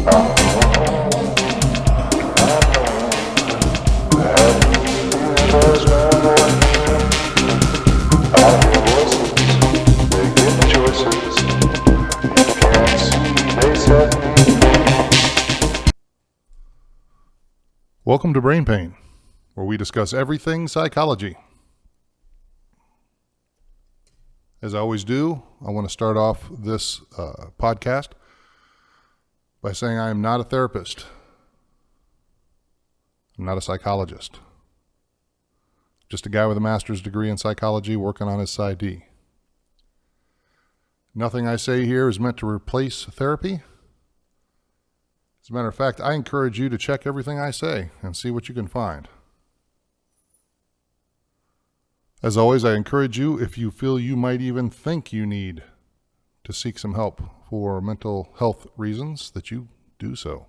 Welcome to Brain Pain, where we discuss everything psychology. As I always do, I want to start off this podcast by saying I am not a therapist. I'm not a psychologist. Just a guy with a master's degree in psychology working on his PsyD. Nothing I say here is meant to replace therapy. As a matter of fact, I encourage you to check everything I say and see what you can find. As always, I encourage you, if you feel you might even think you need to seek some help for mental health reasons, that you do so.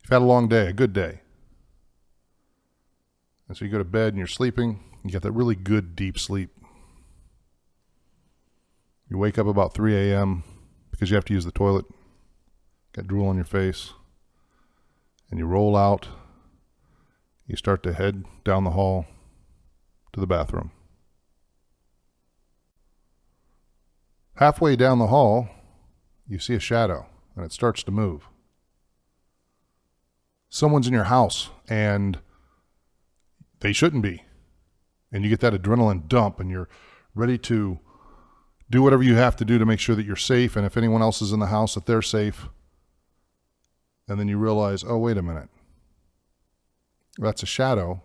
You've had a long day, a good day. And so you go to bed and you're sleeping, you get that really good deep sleep. You wake up about 3 a.m. because you have to use the toilet, got drool on your face, and you roll out. You start to head down the hall to the bathroom. Halfway down the hall, you see a shadow, and it starts to move. Someone's in your house, and they shouldn't be. And you get that adrenaline dump, and you're ready to do whatever you have to do to make sure that you're safe, and if anyone else is in the house, that they're safe. And then you realize, oh, wait a minute. That's a shadow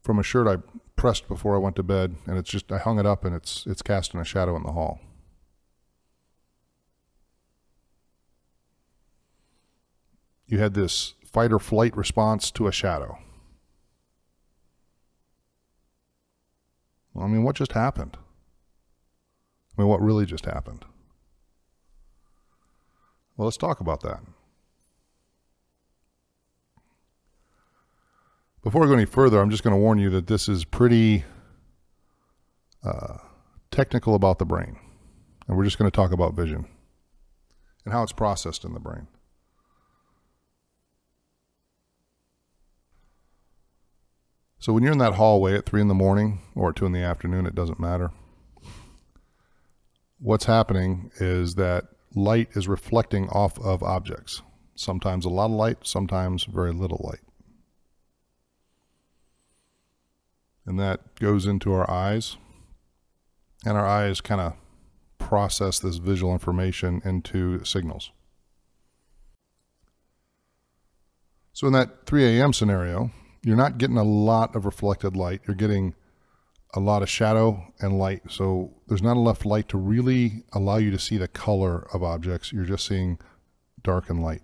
from a shirt I pressed before I went to bed, and it's just, I hung it up, and it's casting a shadow in the hall. You had this fight or flight response to a shadow. Well, I mean, what just happened? I mean, what really just happened? Well, let's talk about that. Before I go any further, I'm just going to warn you that this is pretty technical about the brain. And we're just going to talk about vision and how it's processed in the brain. So when you're in that hallway at 3 in the morning or at 2 in the afternoon, it doesn't matter. What's happening is that light is reflecting off of objects. Sometimes a lot of light, sometimes very little light. And that goes into our eyes. And our eyes kind of process this visual information into signals. So in that 3 a.m. scenario, you're not getting a lot of reflected light. You're getting a lot of shadow and light. So there's not enough light to really allow you to see the color of objects. You're just seeing dark and light.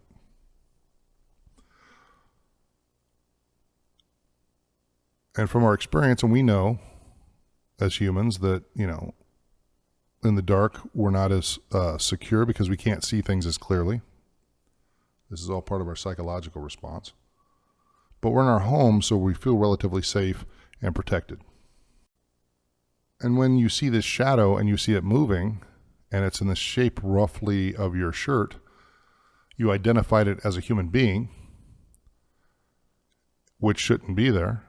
And from our experience, and we know as humans that, in the dark, we're not as secure because we can't see things as clearly. This is all part of our psychological response. But we're in our home, so we feel relatively safe and protected. And when you see this shadow and you see it moving, and it's in the shape roughly of your shirt, you identified it as a human being, which shouldn't be there,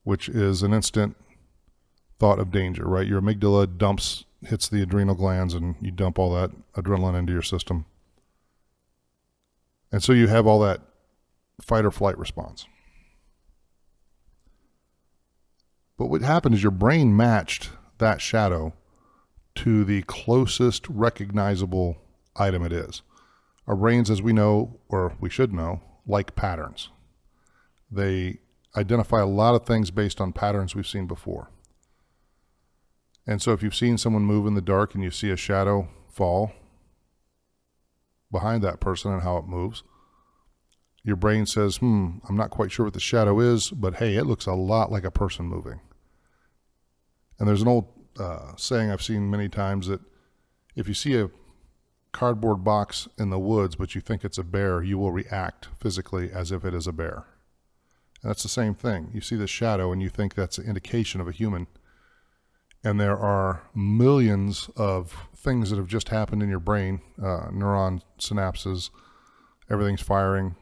which is an instant thought of danger, right? Your amygdala hits the adrenal glands, and you dump all that adrenaline into your system. And so you have all that fight or flight response. But what happened is your brain matched that shadow to the closest recognizable item it is. Our brains, as we know, or we should know, like patterns. They identify a lot of things based on patterns we've seen before. And so if you've seen someone move in the dark and you see a shadow fall behind that person and how it moves, your brain says, I'm not quite sure what the shadow is, but hey, it looks a lot like a person moving. And there's an old saying I've seen many times that if you see a cardboard box in the woods, but you think it's a bear, you will react physically as if it is a bear. And that's the same thing. You see the shadow and you think that's an indication of a human. And there are millions of things that have just happened in your brain, neuron synapses, everything's firing,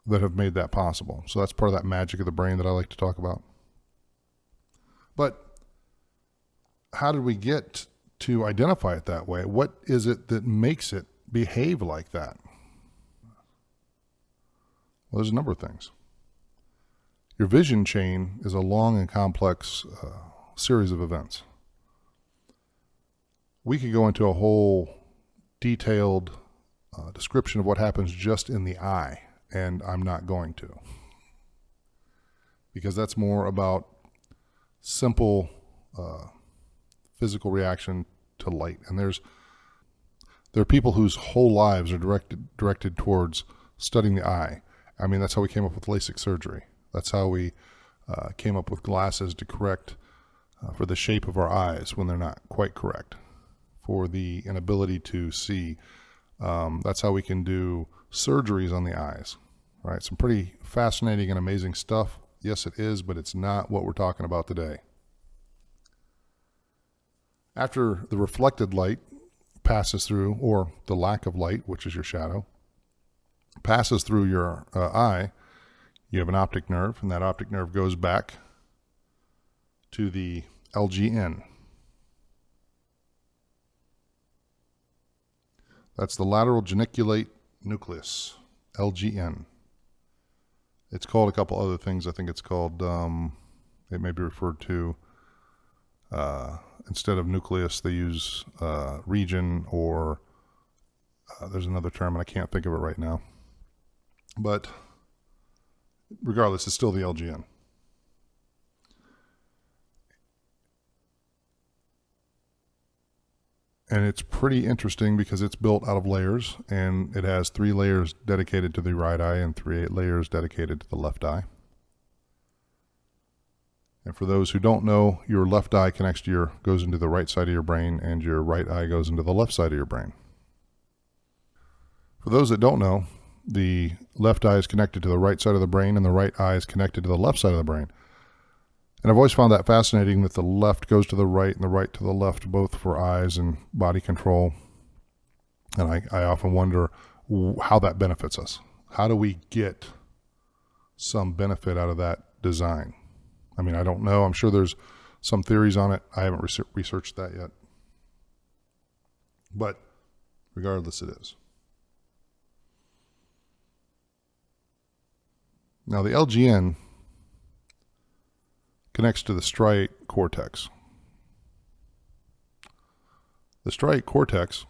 that have made that possible. So that's part of that magic of the brain that I like to talk about. But how did we get to identify it that way? What is it that makes it behave like that? Well, there's a number of things. Your vision chain is a long and complex series of events. We could go into a whole detailed description of what happens just in the eye, and I'm not going to, because that's more about simple physical reaction to light. And there are people whose whole lives are directed towards studying the eye. I mean, that's how we came up with LASIK surgery. That's how we came up with glasses to correct for the shape of our eyes when they're not quite correct, for the inability to see. That's how we can do surgeries on the eyes, right? Some pretty fascinating and amazing stuff. Yes, it is, but it's not what we're talking about today. After the reflected light passes through, or the lack of light, which is your shadow, passes through your eye, you have an optic nerve, and that optic nerve goes back to the LGN. That's the lateral geniculate nucleus, LGN. It's called a couple other things. I think it's called, it may be referred to, instead of nucleus, they use region, or there's another term, and I can't think of it right now. But regardless, it's still the LGN. And it's pretty interesting because it's built out of layers, and it has 3 layers dedicated to the right eye and 3 layers dedicated to the left eye. And for those who don't know, your left eye goes into the right side of your brain, and your right eye goes into the left side of your brain. For those that don't know, the left eye is connected to the right side of the brain, and the right eye is connected to the left side of the brain. And I've always found that fascinating, that the left goes to the right and the right to the left, both for eyes and body control. And I often wonder how that benefits us. How do we get some benefit out of that design? I mean, I don't know. I'm sure there's some theories on it. I haven't researched that yet. But regardless, it is. Now, the LGN connects to the striate cortex. The striate cortex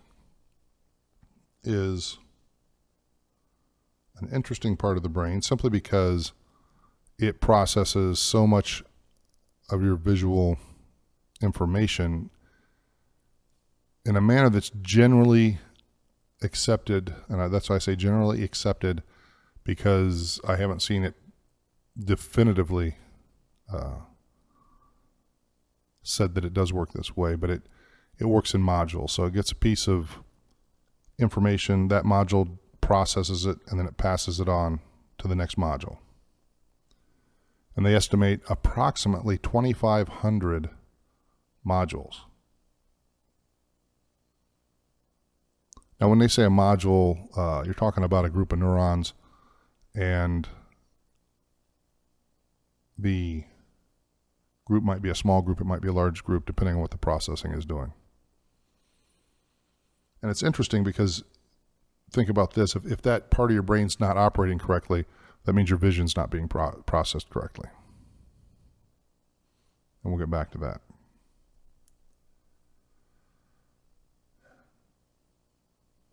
is an interesting part of the brain simply because it processes so much of your visual information in a manner that's generally accepted, and that's why I say generally accepted, because I haven't seen it definitively said that it does work this way, but it works in modules. So it gets a piece of information, that module processes it, and then it passes it on to the next module. And they estimate approximately 2,500 modules. Now, when they say a module, you're talking about a group of neurons, and the group might be a small group, it might be a large group, depending on what the processing is doing. And it's interesting because, think about this, if that part of your brain's not operating correctly, that means your vision's not being processed correctly. And we'll get back to that.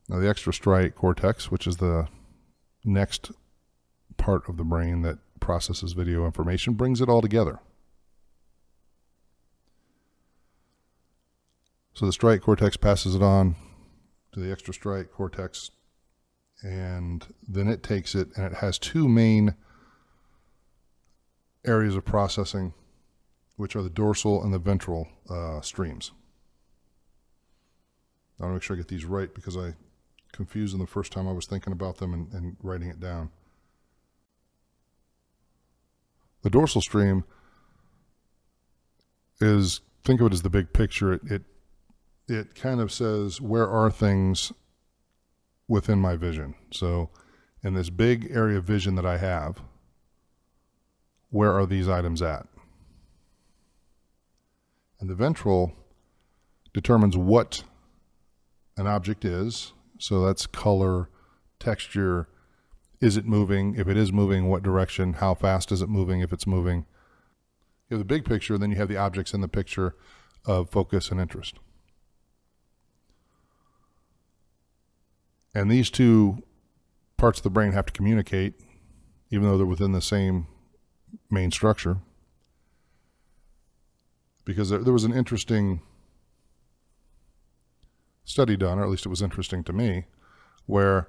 Now, the extrastriate cortex, which is the next part of the brain that processes video information, brings it all together. So the striate cortex passes it on to the extrastriate cortex, and then it takes it, and it has 2 main areas of processing, which are the dorsal and the ventral streams. I want to make sure I get these right because I confused them the first time I was thinking about them and writing it down. The dorsal stream is think of it as the big picture. It kind of says, where are things within my vision? So in this big area of vision that I have, where are these items at? And the ventral determines what an object is. So that's color, texture. Is it moving? If it is moving, what direction? How fast is it moving if it's moving? You have the big picture, then you have the objects in the picture of focus and interest. And these two parts of the brain have to communicate, even though they're within the same main structure. Because there was an interesting study done, or at least it was interesting to me, where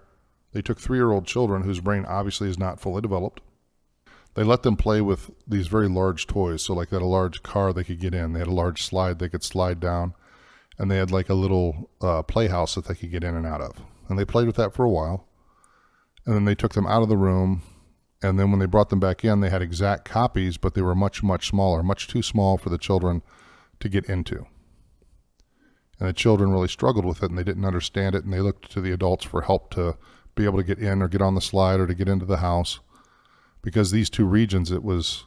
they took 3-year-old children whose brain obviously is not fully developed. They let them play with these very large toys. So like they had a large car they could get in. They had a large slide they could slide down. And they had like a little playhouse that they could get in and out of. And they played with that for a while. And then they took them out of the room. And then when they brought them back in, they had exact copies, but they were much, much smaller, much too small for the children to get into. And the children really struggled with it, and they didn't understand it. And they looked to the adults for help to be able to get in or get on the slide or to get into the house. Because these two regions, it was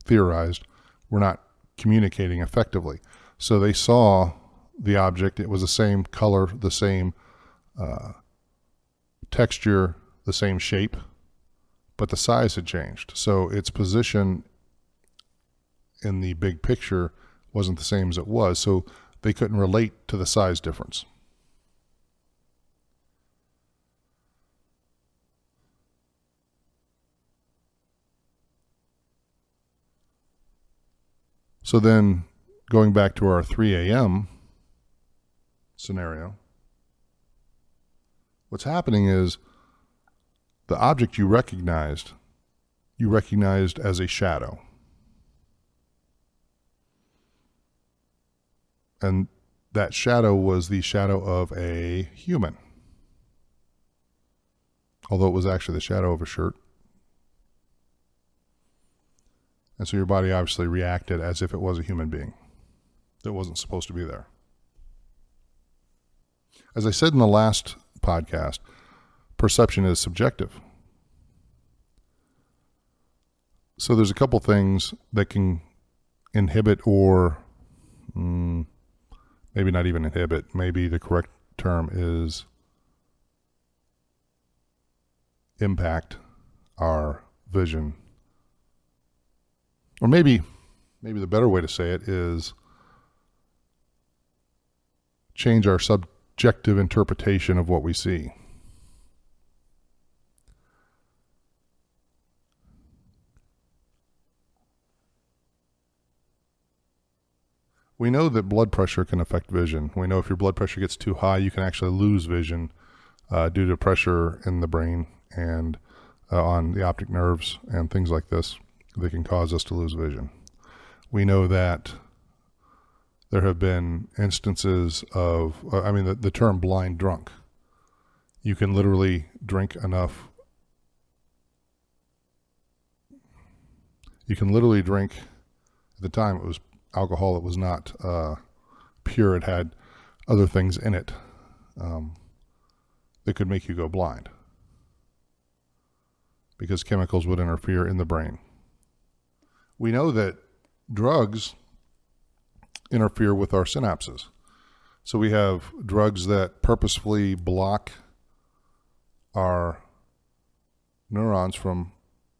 theorized, were not communicating effectively. So they saw the object. It was the same color, the same texture, the same shape, but the size had changed. So its position in the big picture wasn't the same as it was. So they couldn't relate to the size difference. So then going back to our 3 a.m. scenario, what's happening is the object you recognized as a shadow. And that shadow was the shadow of a human. Although it was actually the shadow of a shirt. And so your body obviously reacted as if it was a human being that wasn't supposed to be there. As I said in the last podcast, perception is subjective. So there's a couple things that can inhibit or maybe not even inhibit. Maybe the correct term is impact our vision. Or maybe the better way to say it is change our subjective interpretation of what we see. We know that blood pressure can affect vision. We know if your blood pressure gets too high, you can actually lose vision due to pressure in the brain and on the optic nerves and things like this. They can cause us to lose vision. We know that there have been instances of, the term blind drunk. You can literally drink enough. You can literally drink, at the time it was alcohol that was not pure. It had other things in it that could make you go blind because chemicals would interfere in the brain. We know that drugs interfere with our synapses. So we have drugs that purposefully block our neurons from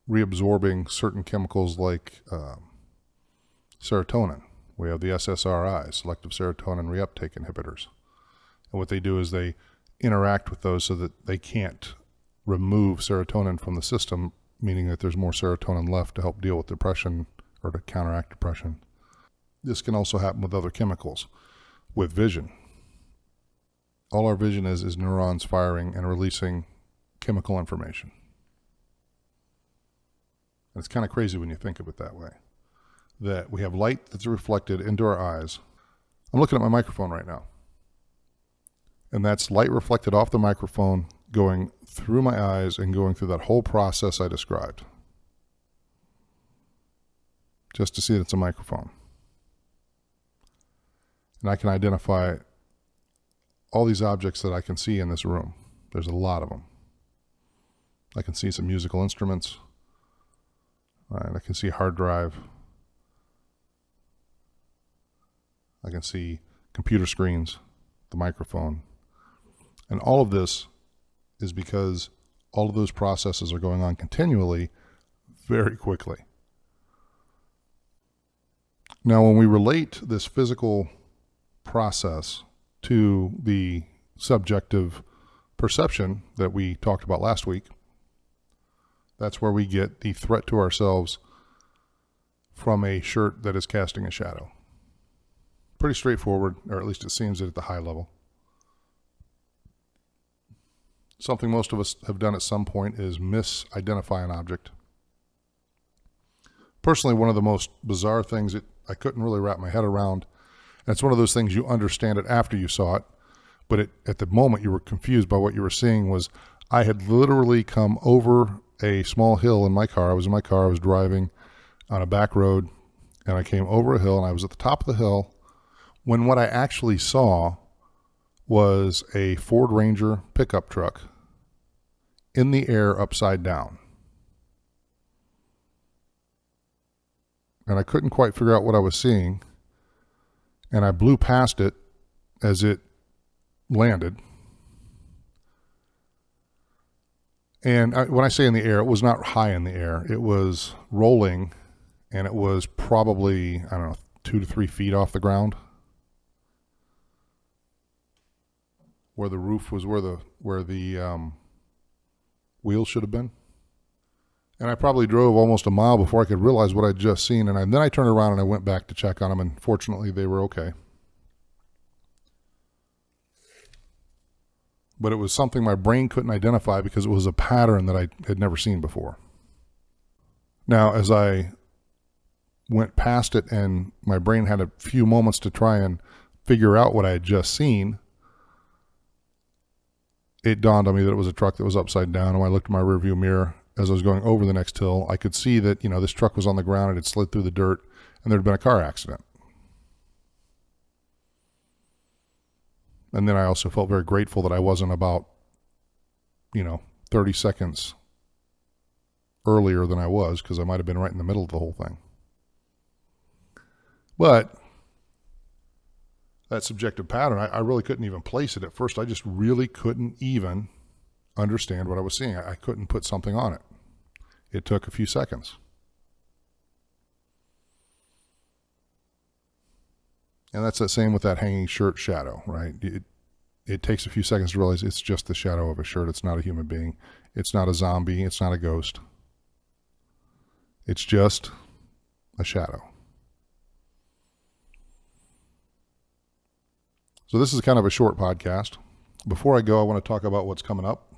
reabsorbing certain chemicals like serotonin. We have the SSRIs, selective serotonin reuptake inhibitors. And what they do is they interact with those so that they can't remove serotonin from the system, meaning that there's more serotonin left to help deal with depression or to counteract depression. This can also happen with other chemicals, with vision. All our vision is neurons firing and releasing chemical information. And it's kind of crazy when you think of it that way. That we have light that's reflected into our eyes. I'm looking at my microphone right now. And that's light reflected off the microphone going through my eyes and going through that whole process I described. Just to see that it's a microphone. And I can identify all these objects that I can see in this room. There's a lot of them. I can see some musical instruments. Right, I can see a hard drive. I can see computer screens, the microphone. And all of this is because all of those processes are going on continually, very quickly. Now, when we relate this physical process to the subjective perception that we talked about last week, that's where we get the threat to ourselves from a shirt that is casting a shadow. Pretty straightforward, or at least it seems it at the high level. Something most of us have done at some point is misidentify an object. Personally, one of the most bizarre things that I couldn't really wrap my head around, and it's one of those things you understand it after you saw it, but at the moment you were confused by what you were seeing, was I had literally come over a small hill in my car. I was in my car, I was driving on a back road, and I came over a hill, and I was at the top of the hill when what I actually saw was a Ford Ranger pickup truck in the air upside down. And I couldn't quite figure out what I was seeing, and I blew past it as it landed. And when I say in the air, it was not high in the air. It was rolling, and it was probably, 2 to 3 feet off the ground, where the roof was, where the wheels should have been. And I probably drove almost a mile before I could realize what I'd just seen. And then I turned around and I went back to check on them, and fortunately they were okay. But it was something my brain couldn't identify because it was a pattern that I had never seen before. Now, as I went past it and my brain had a few moments to try and figure out what I had just seen, it dawned on me that it was a truck that was upside down. And when I looked in my rearview mirror as I was going over the next hill, I could see that, this truck was on the ground and it slid through the dirt, and there had been a car accident. And then I also felt very grateful that I wasn't about, 30 seconds earlier than I was, because I might have been right in the middle of the whole thing. But that subjective pattern, I really couldn't even place it at first. I just really couldn't even understand what I was seeing. I couldn't put something on it. It took a few seconds. And that's the same with that hanging shirt shadow, right? It takes a few seconds to realize it's just the shadow of a shirt. It's not a human being. It's not a zombie. It's not a ghost. It's just a shadow. So this is kind of a short podcast. Before I go, I want to talk about what's coming up.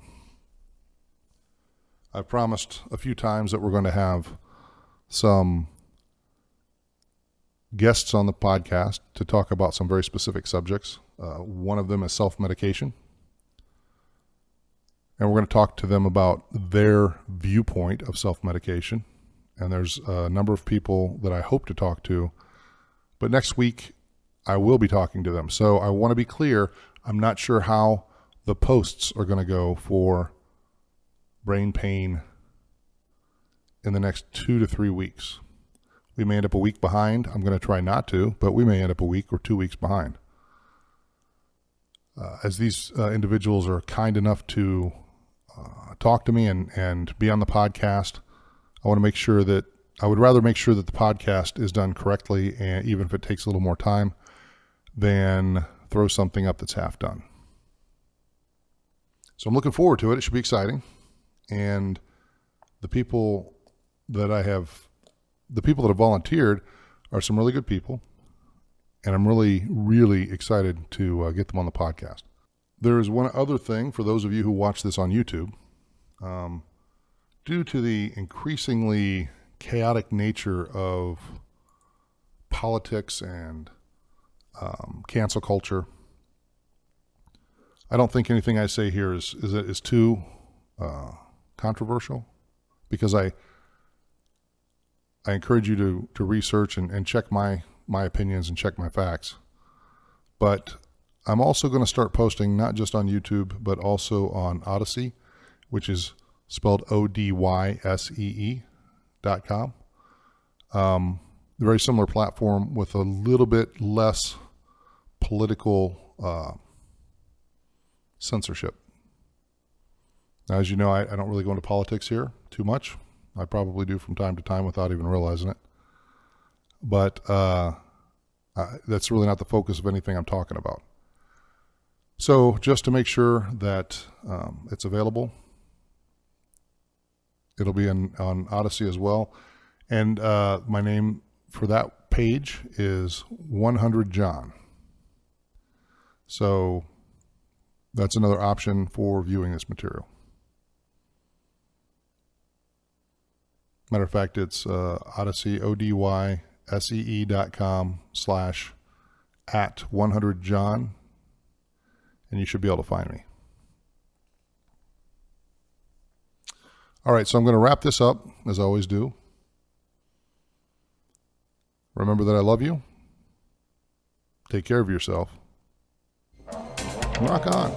I've promised a few times that we're going to have some guests on the podcast to talk about some very specific subjects. One of them is self-medication. And we're going to talk to them about their viewpoint of self-medication. And there's a number of people that I hope to talk to. But next week, I will be talking to them. So I want to be clear, I'm not sure how the posts are going to go for brain pain in the next 2 to 3 weeks. We may end up a week behind. I'm going to try not to, but we may end up a week or 2 weeks behind. As these individuals are kind enough to talk to me and be on the podcast, I want to make sure that, I would rather make sure that the podcast is done correctly, and even if it takes a little more time, than throw something up that's half done. So I'm looking forward to it. It should be exciting. And the people that have volunteered are some really good people. And I'm really, really excited to get them on the podcast. There is one other thing for those of you who watch this on YouTube. Due to the increasingly chaotic nature of politics and cancel culture, I don't think anything I say here is too controversial, because I encourage you to research and check my opinions and check my facts. But I'm also going to start posting not just on YouTube, but also on Odyssey, which is spelled ODYSEE.com. Very similar platform with a little bit less political censorship. Now, as you know, I don't really go into politics here too much. I probably do from time to time without even realizing it. But that's really not the focus of anything I'm talking about. So just to make sure that it's available, it'll be on Odyssey as well. And my name for that page is 100 John. So that's another option for viewing this material. Matter of fact, it's Odyssey, ODYSEE.com/@100John, and you should be able to find me. All right, so I'm going to wrap this up, as I always do. Remember that I love you. Take care of yourself. Rock on.